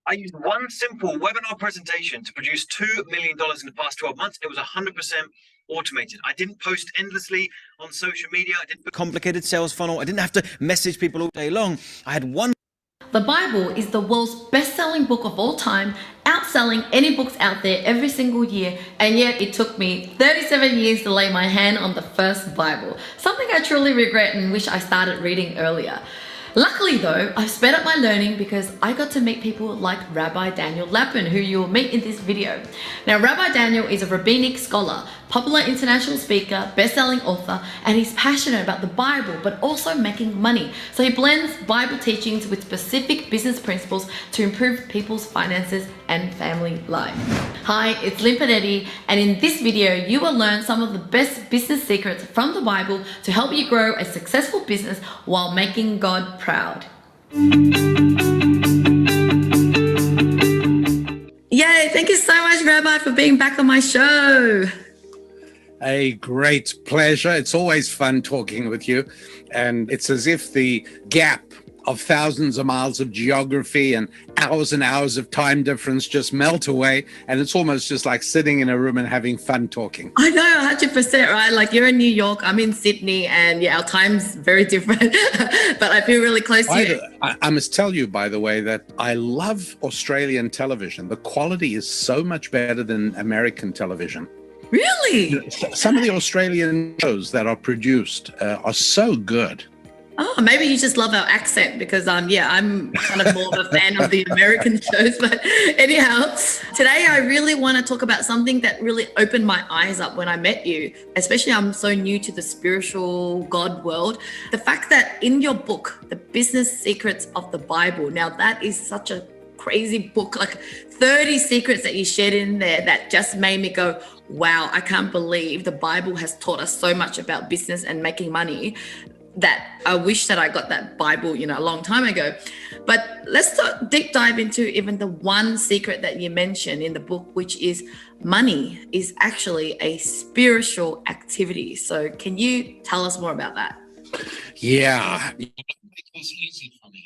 I used one simple webinar presentation to produce $2 million in the past 12 months. It was 100% automated. I didn't post endlessly on social media. I didn't complicated sales funnel. I didn't have to message people all day long. I had one. The Bible is the world's best-selling book of all time, outselling any books out there every single year, and yet it took me 37 years to lay my hand on the first Bible, something I truly regret and wish I started reading earlier. Luckily though, I've sped up my learning because I got to meet people like Rabbi Daniel Lapin, who you'll meet in this video. Now, Rabbi Daniel is a rabbinic scholar, popular international speaker, best-selling author, and he's passionate about the Bible, but also making money. So he blends Bible teachings with specific business principles to improve people's finances and family life. Hi, it's Lynn Panetti, and in this video, you will learn some of the best business secrets from the Bible to help you grow a successful business while making God proud. Yay, thank you so much, Rabbi, for being back on my show. A great pleasure. It's always fun talking with you. And it's as if the gap of thousands of miles of geography and hours of time difference just melt away. And it's almost just like sitting in a room and having fun talking. I know, 100%, right? Like you're in New York, I'm in Sydney, and yeah, our time's very different, but I feel really close to you. I must tell you, by the way, that I love Australian television. The quality is so much better than American television. Really? Some of the Australian shows that are produced are so good. Oh, maybe you just love our accent because, yeah, I'm kind of more of a fan of the American shows. But anyhow, today I really want to talk about something that really opened my eyes up when I met you, especially I'm so new to the spiritual God world. The fact that in your book, The Business Secrets of the Bible, now that is such a crazy book, like 30 secrets that you shared in there that just made me go, wow, I can't believe the Bible has taught us so much about business and making money that I wish that I got that Bible, a long time ago. But let's deep dive into even the one secret that you mentioned in the book, which is money is actually a spiritual activity. So can you tell us more about that? Yeah. It was easy for me.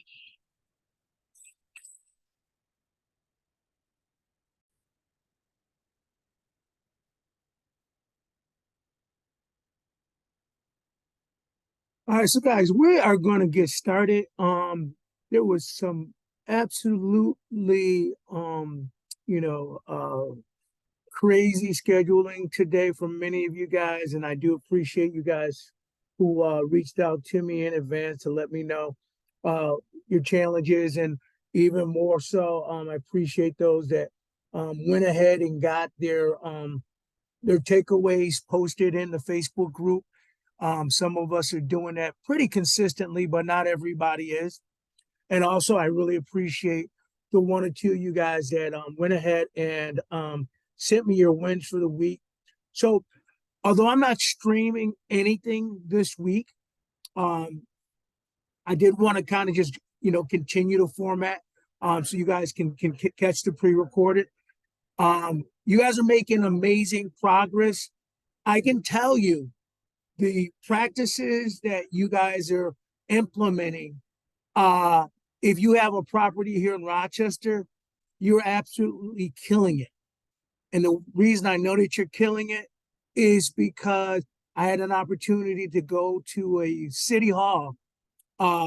All right, so guys, we are going to get started. There was some absolutely, crazy scheduling today from many of you guys, and I do appreciate you guys who reached out to me in advance to let me know your challenges, and even more so, I appreciate those that went ahead and got their takeaways posted in the Facebook group. Some of us are doing that pretty consistently, but not everybody is. And also, I really appreciate the one or two of you guys that went ahead and sent me your wins for the week. So, although I'm not streaming anything this week, I did want to kind of just, continue the format so you guys can catch the pre-recorded. You guys are making amazing progress. I can tell you, the practices that you guys are implementing, if you have a property here in Rochester, you're absolutely killing it. And the reason I know that you're killing it is because I had an opportunity to go to a city hall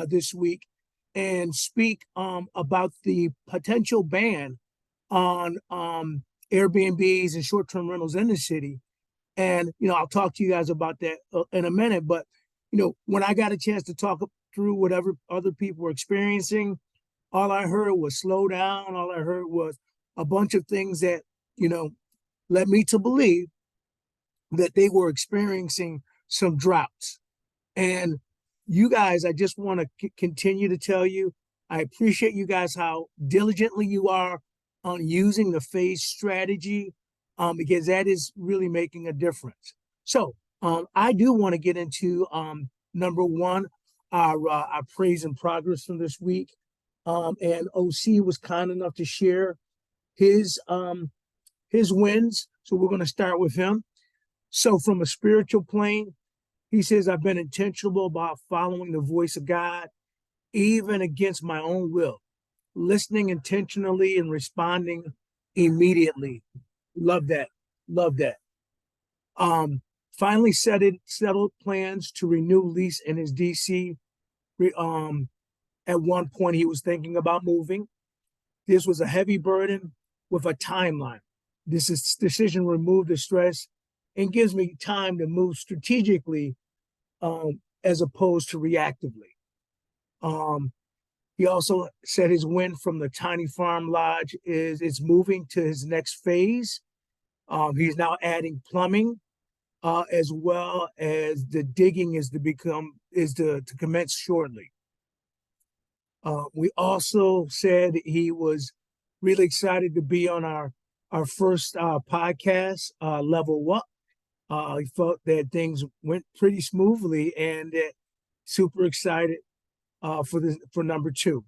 this week and speak about the potential ban on Airbnbs and short-term rentals in the city. And, I'll talk to you guys about that in a minute. But, when I got a chance to talk through whatever other people were experiencing, all I heard was slow down. All I heard was a bunch of things that, led me to believe that they were experiencing some droughts. And you guys, I just want to continue to tell you, I appreciate you guys, how diligently you are on using the phase strategy. Because that is really making a difference. So I do want to get into number one, our praise and progress from this week. And OC was kind enough to share his wins. So we're going to start with him. So from a spiritual plane, he says, I've been intentional about following the voice of God, even against my own will. listening intentionally and responding immediately. Love that. Love that. Finally settled plans to renew lease in his DC. At one point, he was thinking about moving. This was a heavy burden with a timeline. Decision removed the stress and gives me time to move strategically as opposed to reactively. He also said his win from the tiny farm lodge is it's moving to his next phase. He's now adding plumbing, as well as the digging is to commence shortly. We also said he was really excited to be on our first podcast, Level Up. He felt that things went pretty smoothly and super excited for number 2.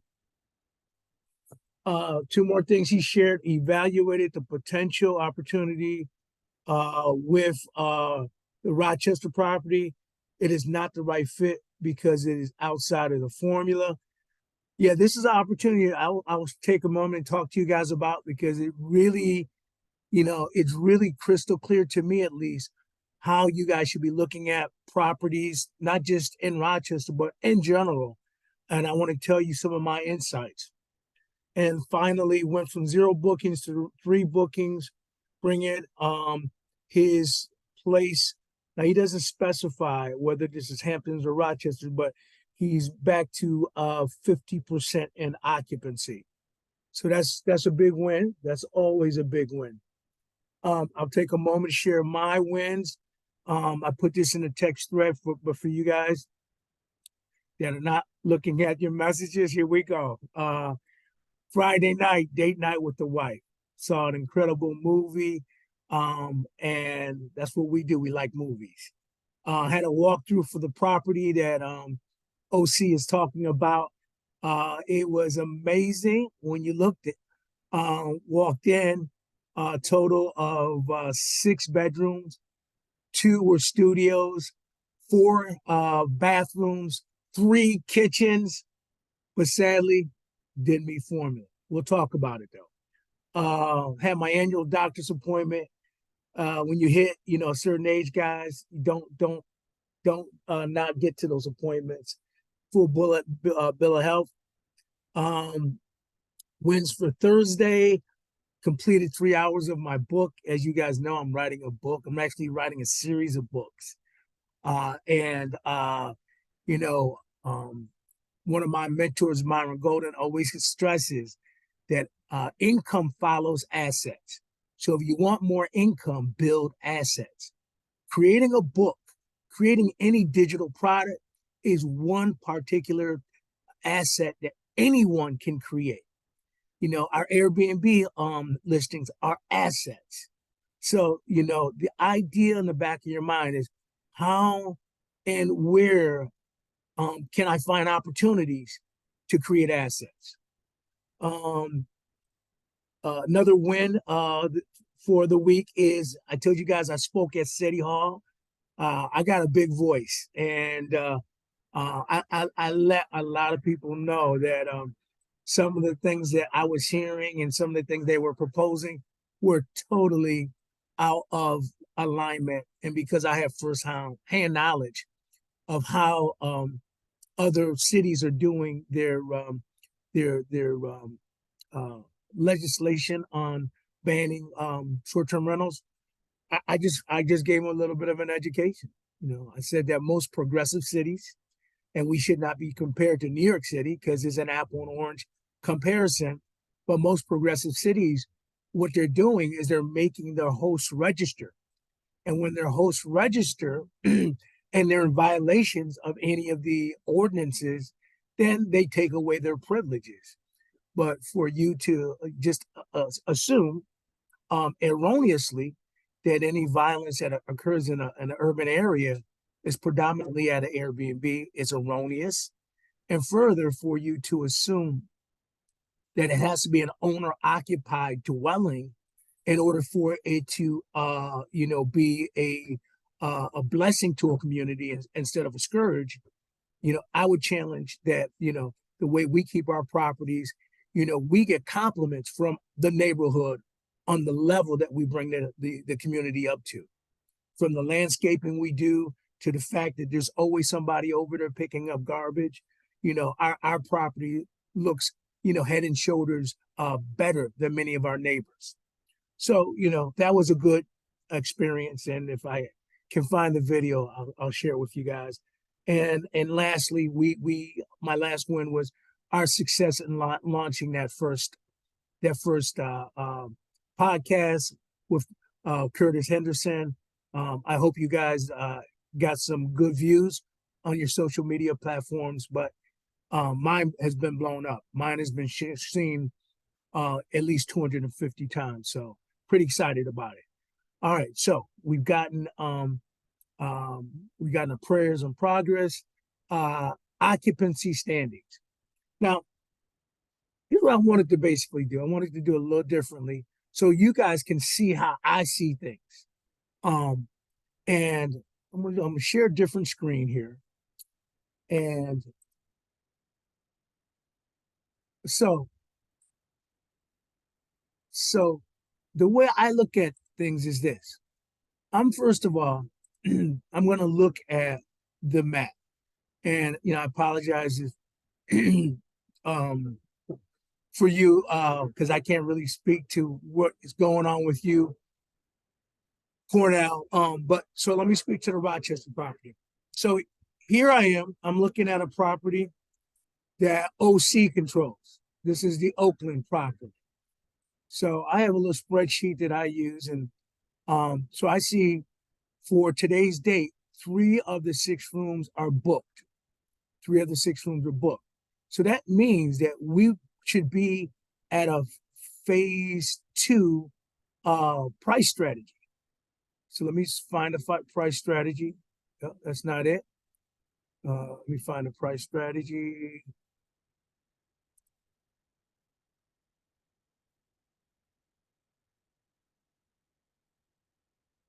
2 more things he shared: evaluated the potential opportunity with the Rochester property. It is not the right fit because it is outside of the formula. Yeah, this is an opportunity I will take a moment and talk to you guys about, because it really, it's really crystal clear to me, at least, how you guys should be looking at properties, not just in Rochester, but in general. And I want to tell you some of my insights. And finally, went from 0 bookings to 3 bookings, bringing his place. Now, he doesn't specify whether this is Hamptons or Rochester, but he's back to 50% in occupancy. So that's a big win. That's always a big win. I'll take a moment to share my wins. I put this in a text thread, but for you guys that are not looking at your messages, here we go. Friday night, date night with the wife. Saw an incredible movie, and that's what we do. We like movies. Had a walkthrough for the property that OC is talking about. It was amazing when you looked at, walked in, total of 6 bedrooms, 2 were studios, 4 bathrooms, 3 kitchens, but sadly didn't meet formula. We'll talk about it though. Had my annual doctor's appointment. When you hit, a certain age, guys, don't not get to those appointments. Full bullet bill of health. Wins for Thursday. Completed 3 hours of my book. As you guys know, I'm writing a book. I'm actually writing a series of books. One of my mentors, Myron Golden, always stresses that income follows assets. So if you want more income, build assets. Creating a book, creating any digital product is one particular asset that anyone can create. Our Airbnb listings are assets. So, the idea in the back of your mind is how and where can I find opportunities to create assets? Another win for the week is, I told you guys I spoke at City Hall. I got a big voice, and I let a lot of people know that some of the things that I was hearing and some of the things they were proposing were totally out of alignment. And because I have firsthand knowledge of how other cities are doing their legislation on banning short-term rentals, I just gave them a little bit of an education. I said that most progressive cities, and we should not be compared to New York City because it's an apple and orange comparison, but most progressive cities, what they're doing is they're making their hosts register. And when their hosts register and they're in violations of any of the ordinances, then they take away their privileges. But for you to just assume erroneously that any violence that occurs in an urban area is predominantly at an Airbnb is erroneous. And further, for you to assume that it has to be an owner-occupied dwelling in order for it to, be a blessing to a community instead of a scourge. I would challenge that. The way we keep our properties, we get compliments from the neighborhood on the level that we bring the community up to. From the landscaping we do to the fact that there's always somebody over there picking up garbage. Our property looks, head and shoulders better than many of our neighbors. So, that was a good experience. And if I can find the video, I'll share it with you guys. And lastly, my last win was our success in launching that first podcast with Curtis Henderson. I hope you guys got some good views on your social media platforms, but mine has been blown up. Mine has been seen at least 250 times. So pretty excited about it. All right, so we've gotten a prayers in progress, occupancy standings. Now, here's what I wanted to basically do. I wanted to do it a little differently so you guys can see how I see things. And I'm gonna share a different screen here. And so the way I look at things is this. First of all, I'm going to look at the map. And, I apologize if, for you, because I can't really speak to what is going on with you, Cornell. But so let me speak to the Rochester property. So here I am. I'm looking at a property that OC controls. This is the Oakland property. So I have a little spreadsheet that I use. And so I see for today's date, 3 of the 6 rooms are booked. 3 of the 6 rooms are booked. So that means that we should be at a phase 2 price strategy. So let me find a price strategy. No, that's not it. Let me find a price strategy.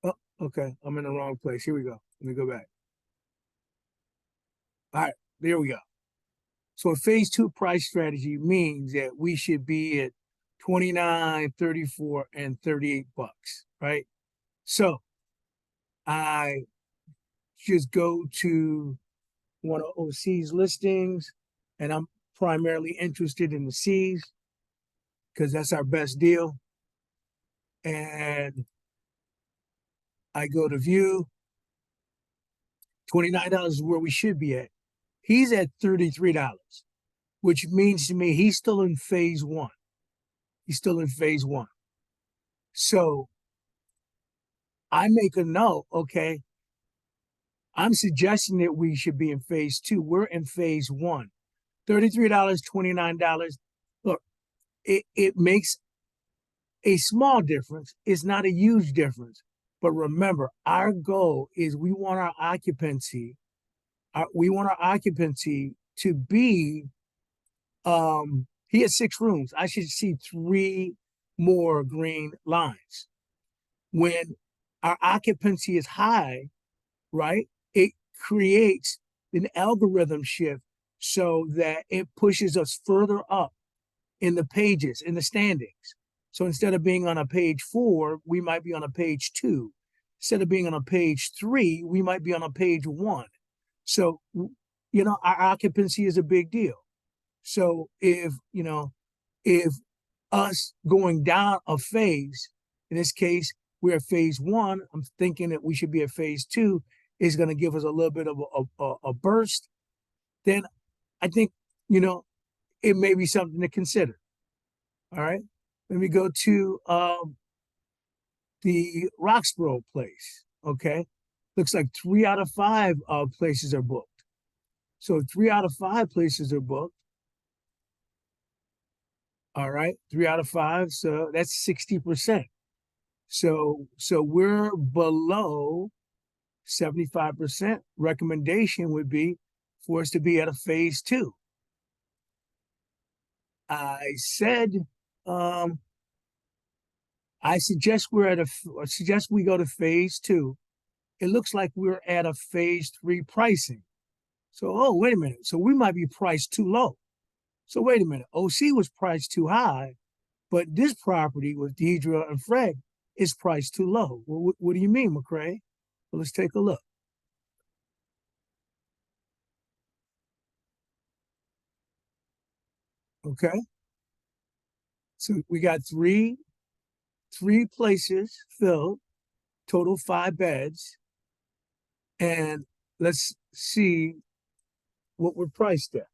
Oh, okay. I'm in the wrong place. Here we go. Let me go back. All right, there we go. So a phase 2 price strategy means that we should be at 29, 34, and 38 bucks, right? So I just go to one of OC's listings, and I'm primarily interested in the C's because that's our best deal. And I go to view. $29 is where we should be at. He's at $33, which means to me he's still in phase 1. He's still in phase 1. So I make a note, okay, I'm suggesting that we should be in phase 2. We're in phase 1. $33, $29. Look, it makes a small difference. It's not a huge difference. But remember, our goal is we want our occupancy to be, he has 6 rooms. I should see 3 more green lines. When our occupancy is high, right, it creates an algorithm shift so that it pushes us further up in the pages, in the standings. So instead of being on a page 4, we might be on a page 2. Instead of being on a page 3, we might be on a page 1. So, our occupancy is a big deal. So if us going down a phase, in this case, we're at phase 1, I'm thinking that we should be at phase 2, is going to give us a little bit of a burst, then I think, it may be something to consider. All right. Let me go to the Roxborough place. Okay. Looks like 3 out of 5 places are booked. So 3 out of 5 places are booked. All right. 3 out of 5. So that's 60%. So we're below 75%. Recommendation would be for us to be at a phase 2. I said, I suggest we go to phase 2. It looks like we're at a phase 3 pricing. So, wait a minute. So we might be priced too low. So wait a minute, OC was priced too high, but this property with Deidre and Fred is priced too low. Well, what do you mean, McCray? Well, let's take a look. Okay. So we got three places filled, total 5 beds. And let's see what we're priced at.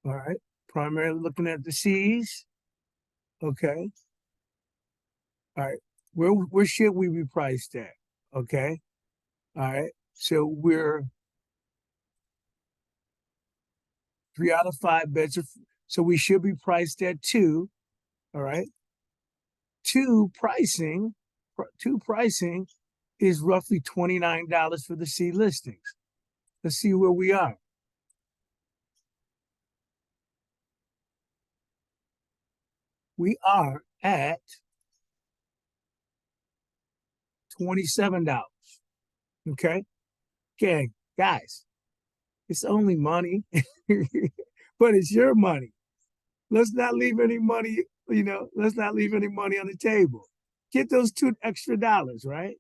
All right. Primarily looking at the C's. Okay. All right. Where should we be priced at? Okay. All right. So we're 3 out of 5 beds. So we should be priced at 2. All right. Two pricing is roughly $29 for the C listings. Let's see where we are. We are at $27. Okay. Okay, guys, it's only money, but it's your money. Let's not leave any money, let's not leave any money on the table. Get those $2 extra, right?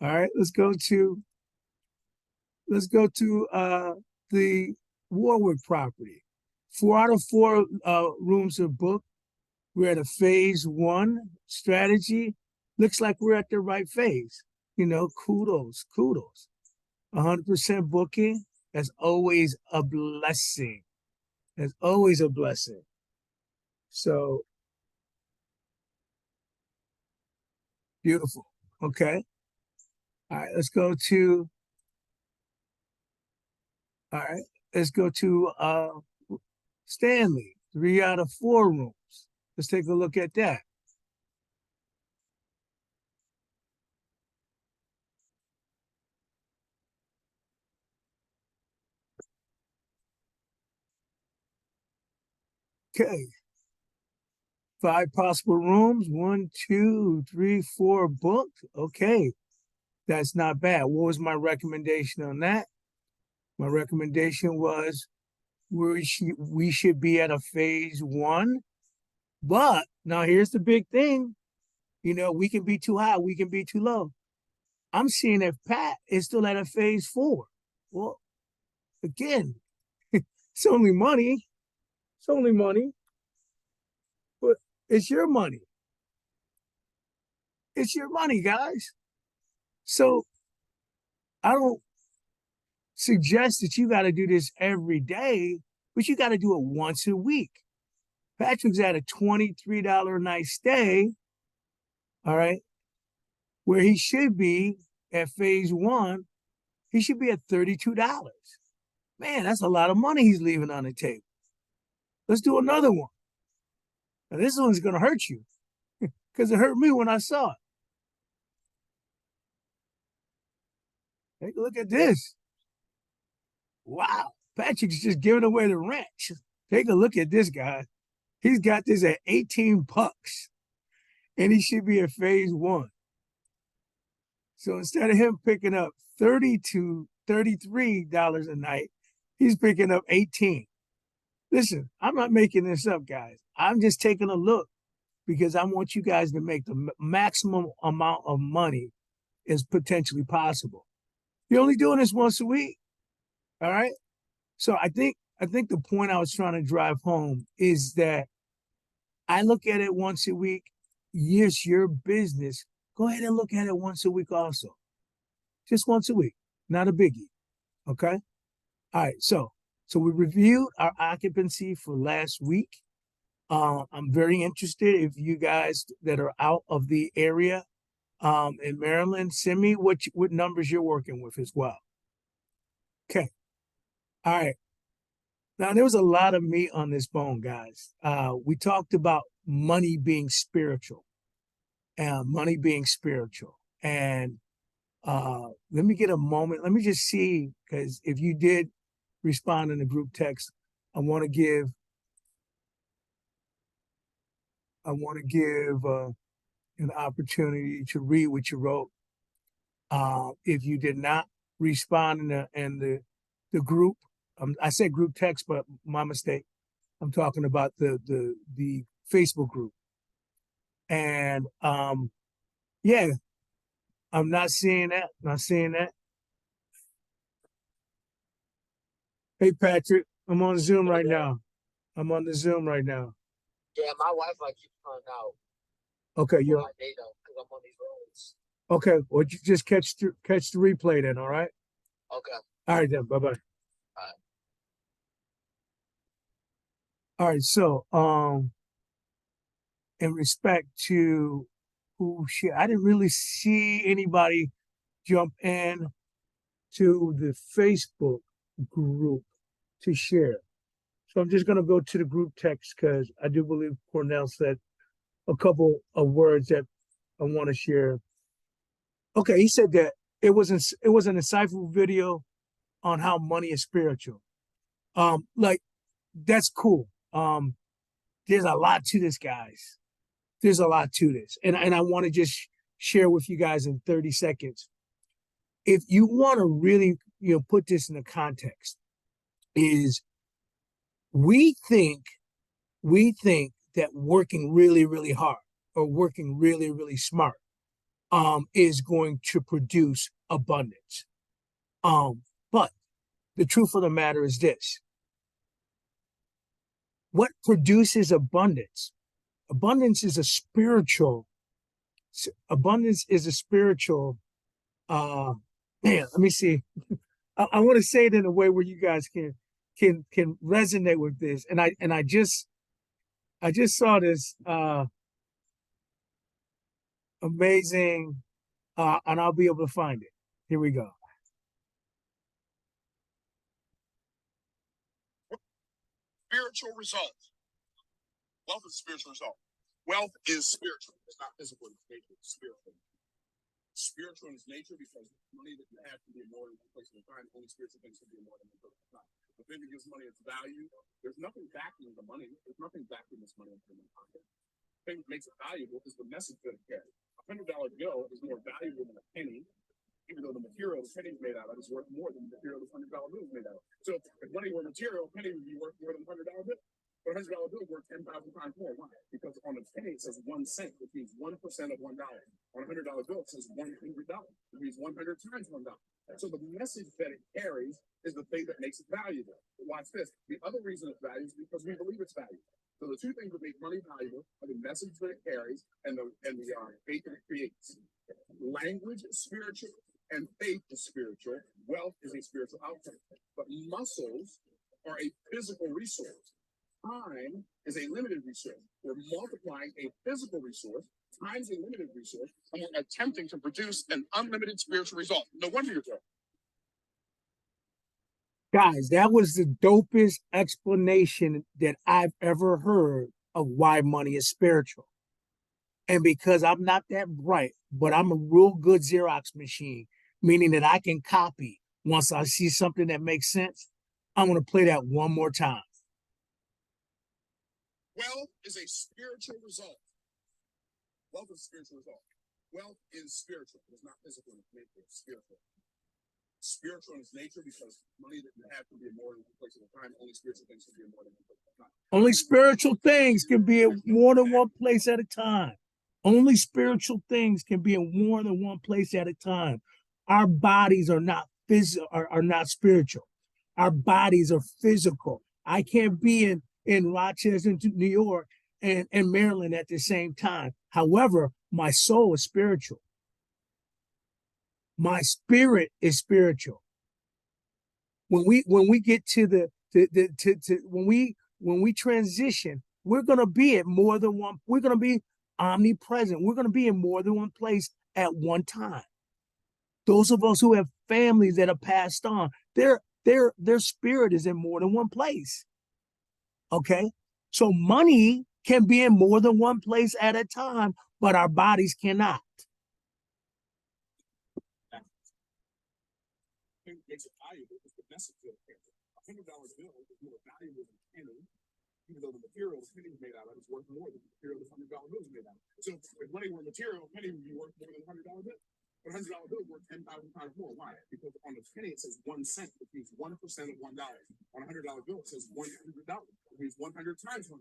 All right, let's go to the Warwick property. 4 out of 4 rooms are booked. We're at a phase 1 strategy. Looks like we're at the right phase. Kudos. 100% booking. That's always a blessing. That's always a blessing. So beautiful. Okay. All right, let's go to Stanley. 3 out of 4 rooms. Let's take a look at that. Okay. 5 possible rooms. 1, 2, 3, 4 booked. Okay. That's not bad. What was my recommendation on that? My recommendation was we should be at a phase 1. But now here's the big thing. We can be too high, we can be too low. I'm seeing if Pat is still at a phase 4. Well, again, it's only money. It's only money. But it's your money. It's your money, guys. So I don't suggest that you got to do this every day, but you got to do it once a week. Patrick's at a $23 a night stay, all right, where he should be at phase 1, he should be at $32. Man, that's a lot of money he's leaving on the table. Let's do another one. Now, this one's going to hurt you because it hurt me when I saw it. Take a look at this. Wow, Patrick's just giving away the ranch. Take a look at this guy. He's got this at $18, and he should be at phase 1. So instead of him picking up $30 to $33 a night, he's picking up 18. Listen, I'm not making this up, guys. I'm just taking a look because I want you guys to make the maximum amount of money as potentially possible. You're only doing this once a week. All right. So I think the point I was trying to drive home is that I look at it once a week. Yes, your business. Go ahead and look at it once a week also. Just once a week. Not a biggie. Okay. All right. So we reviewed our occupancy for last week. I'm very interested if you guys that are out of the area in Maryland, send me what numbers you're working with as well. Okay. All right. Now, there was a lot of meat on this bone, guys. We talked about money being spiritual. And let me get a moment. Let me just see, because if you did respond in the group text, I want to give an opportunity to read what you wrote. If you did not respond in the group, I said group text, but my mistake. I'm talking about the Facebook group. And yeah, I'm not seeing that. Not seeing that. Hey Patrick, I'm on Zoom right now. I'm on the Zoom right now. Yeah, my Wi-Fi keeps going out Okay, for you're my data because I'm on these roads. okay. Well, you just catch the replay then, all right? Okay. All right then, bye-bye. Alright. All right, so in respect to I didn't really see anybody jump in to the Facebook group to share. So I'm just gonna go to the group text because I do believe Cornell said a couple of words that I want to share. Okay, he said that it was an insightful video on how money is spiritual. Like that's cool. There's a lot to this, guys. There's a lot to this, and I want to just share with you guys in 30 seconds. If you want to really, put this in the context, is we think that working really, really hard or working really, really smart is going to produce abundance. But the truth of the matter is this. What produces abundance? Abundance is a spiritual, uh man, let me see. I want to say it in a way where you guys can resonate with this. And I just saw this amazing and I'll be able to find it. Here we go. Spiritual result. Wealth is a spiritual result. Wealth is spiritual. It's not physical in its nature, it's spiritual. Spiritual in its nature because money that you have can be more than one place at a time. Only spiritual things can be more than one place at a time. The thing that gives money its value, there's nothing backing the money. There's nothing backing this money in the pocket. The thing that makes it valuable is the message that it carries. $100 bill is more valuable than a penny, even though the material the penny is made out of is worth more than the material the $100 bill is made out of. So if money were material, a penny would be worth more than $100 bill. But a $100 bill is worth 10,000 times more. Why? Because on a penny it says 1 cent, which means 1% of $1. On a $100 bill it says $100, which means 100 times $1. So the message that it carries is the thing that makes it valuable. But watch this. The other reason it's valuable is because we believe it's valuable. So the two things that make money valuable are the message that it carries and the faith that it creates. Language is spiritual and faith is spiritual. Wealth is a spiritual outcome. But muscles are a physical resource. Time is a limited resource. We're multiplying a physical resource times a limited resource, and we're attempting to produce an unlimited spiritual result. No wonder you're broke. Guys, that was the dopest explanation that I've ever heard of why money is spiritual. And because I'm not that bright, but I'm a real good Xerox machine, meaning that I can copy once I see something that makes sense, I'm going to play that one more time. Wealth is a spiritual result. Wealth is a spiritual result. Wealth is spiritual. It's not physical in its nature, it's spiritual. Spiritual in its nature because money that you have can be in more than one place at a time. Only spiritual things can be in more than one place at a time. Only spiritual things can be in more than one place at a time. Only spiritual things can be in more than one place at a time. Our bodies are not are not spiritual. Our bodies are physical. I can't be in Rochester, New York, and Maryland at the same time. However, my soul is spiritual. My spirit is spiritual. When we get to when we transition, we're gonna be at more than one. We're gonna be omnipresent. We're gonna be in more than one place at one time. Those of us who have families that have passed on, their spirit is in more than one place. Okay, so money can be in more than one place at a time, but our bodies cannot. The thing that makes it valuable is the message that it carries. $100 bill is more valuable than a penny, even though the material the penny is made out of is worth more than the material the $100 bill is made out of. So if money were material, a penny would be worth more than a $100 bill. $100 bill is worth 10,000 times more. Why? Because on the penny it says 1 cent, which means 1% of $1. On a $100 bill it says $100, which means 100 times $1.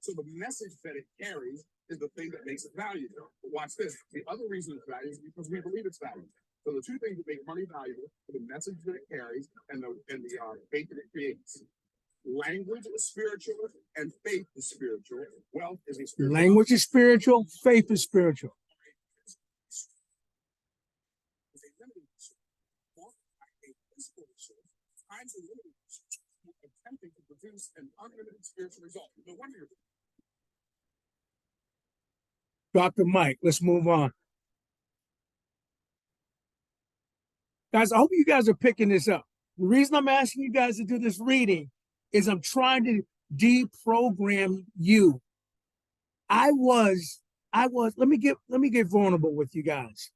So the message that it carries is the thing that makes it valuable. But watch this. The other reason it's valuable is because we believe it's valuable. So the two things that make money valuable are the message that it carries and the faith that it creates. Language is spiritual and faith is spiritual. Wealth is a spiritual. Language is spiritual, faith is spiritual. Times are limited. Attempting to produce an unlimited spiritual result. No wonder you're. Drop the mic. Let's move on. Guys, I hope you guys are picking this up. The reason I'm asking you guys to do this reading is I'm trying to deprogram you. I was, let me get vulnerable with you guys.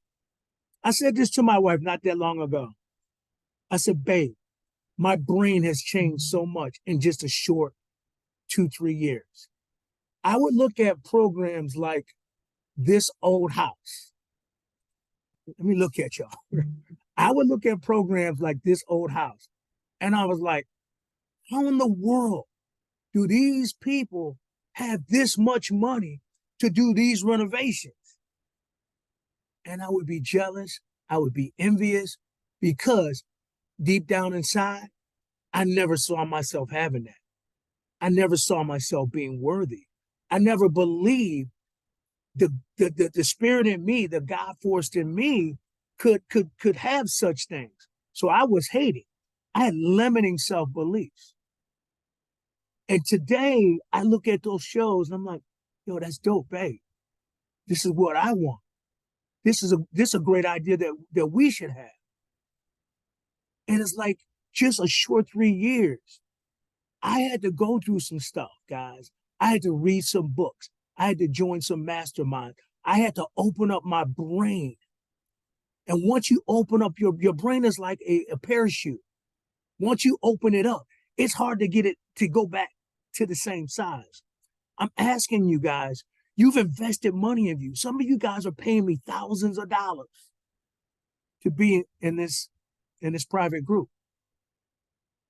I said this to my wife not that long ago. I said, babe, my brain has changed so much in just a short 2-3 years. I would look at programs like This Old House. Let me look at y'all. I would look at programs like This Old House. And I was like, how in the world do these people have this much money to do these renovations? And I would be jealous. I would be envious because deep down inside, I never saw myself having that. I never saw myself being worthy. I never believed the spirit in me, the God force in me could have such things. So I was hating. I had limiting self-beliefs. And today I look at those shows and I'm like, yo, that's dope, babe. This is what I want. This is a great idea that we should have. And it's like just a short 3 years. I had to go through some stuff, guys. I had to read some books. I had to join some masterminds. I had to open up my brain. And once you open up your brain is like a parachute. Once you open it up, it's hard to get it to go back to the same size. I'm asking you guys, you've invested money in you. Some of you guys are paying me thousands of dollars to be in this private group.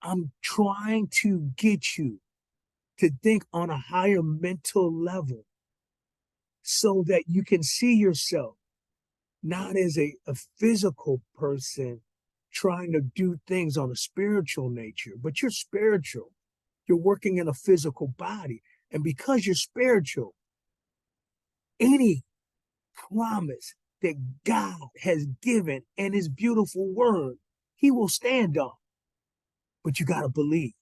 I'm trying to get you to think on a higher mental level so that you can see yourself not as a physical person trying to do things on a spiritual nature, but you're spiritual. You're working in a physical body. And because you're spiritual, any promise that God has given in his beautiful word, he will stand on. But you got to believe.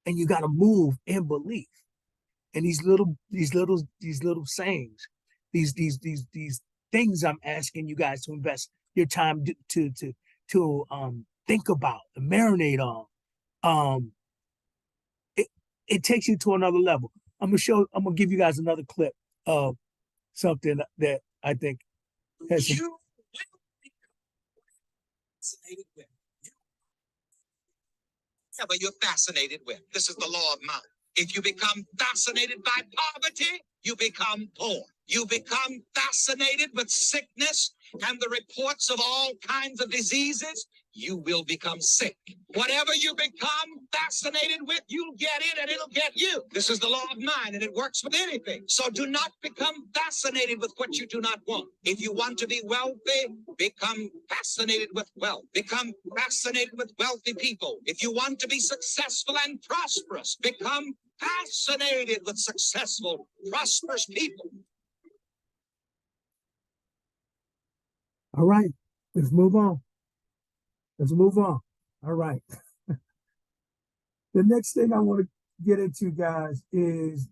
And you got to move in belief. And these little sayings, these things I'm asking you guys to invest your time to think about and marinate on. It takes you to another level. I'm gonna give you guys another clip of something that I think has some. You fascinated with. Whatever you're fascinated with. This is the law of mind. If you become fascinated by poverty, you become poor. You become fascinated with sickness and the reports of all kinds of diseases, you will become sick. Whatever you become fascinated with, you'll get it and it'll get you. This is the law of mind and it works with anything. So do not become fascinated with what you do not want. If you want to be wealthy, become fascinated with wealth. Become fascinated with wealthy people. If you want to be successful and prosperous, become fascinated with successful, prosperous people. All right, let's move on. Let's move on. All right. The next thing I want to get into, guys, is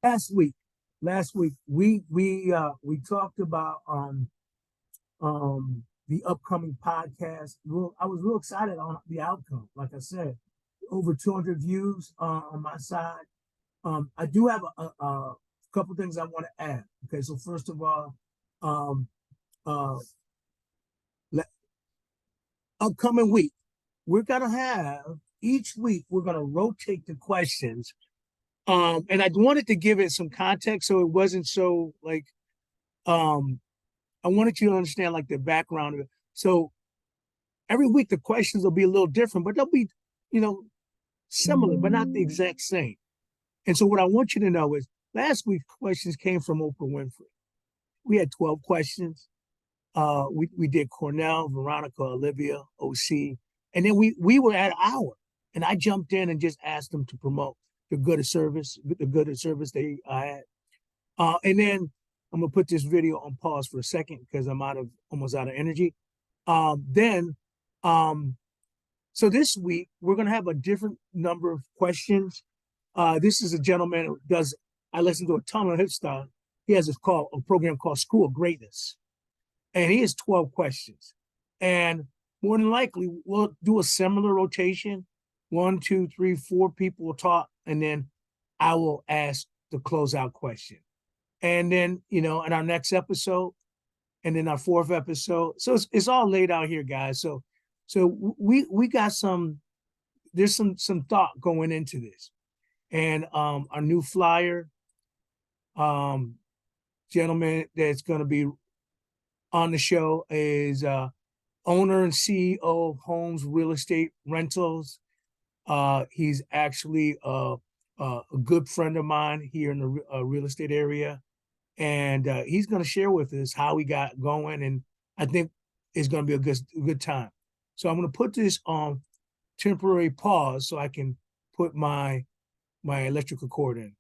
last week we talked about the upcoming podcast. I was real excited on the outcome. Like I said, over 200 views on my side. I do have a couple things I want to add. Okay, so first of all, upcoming week, we're gonna have each week we're gonna rotate the questions. And I wanted to give it some context so it wasn't so like I wanted you to understand like the background of it. So every week the questions will be a little different, but they'll be, you know, similar, but not the exact same. And so what I want you to know is last week's questions came from Oprah Winfrey. We had 12 questions. We did Cornell, Veronica, Olivia, OC, and then we were at an hour, and I jumped in and just asked them to promote the good of service they had. And then I'm gonna put this video on pause for a second because I'm almost out of energy. Then, so this week we're gonna have a different number of questions. This is a gentleman who does. I listen to a ton of his stuff. He has a program called School of Greatness, and he has 12 questions. And more than likely, we'll do a similar rotation. 1, 2, 3, 4 people will talk, and then I will ask the closeout question. And then, you know, in our next episode, and then our 4th episode. So it's all laid out here, guys. So we got there's some thought going into this. And our new flyer, gentleman that's going to be on the show is owner and CEO of Homes Real Estate Rentals. He's actually a good friend of mine here in the real estate area. And he's going to share with us how he got going. And I think it's going to be a good time. So I'm going to put this on temporary pause so I can put my electrical cord in.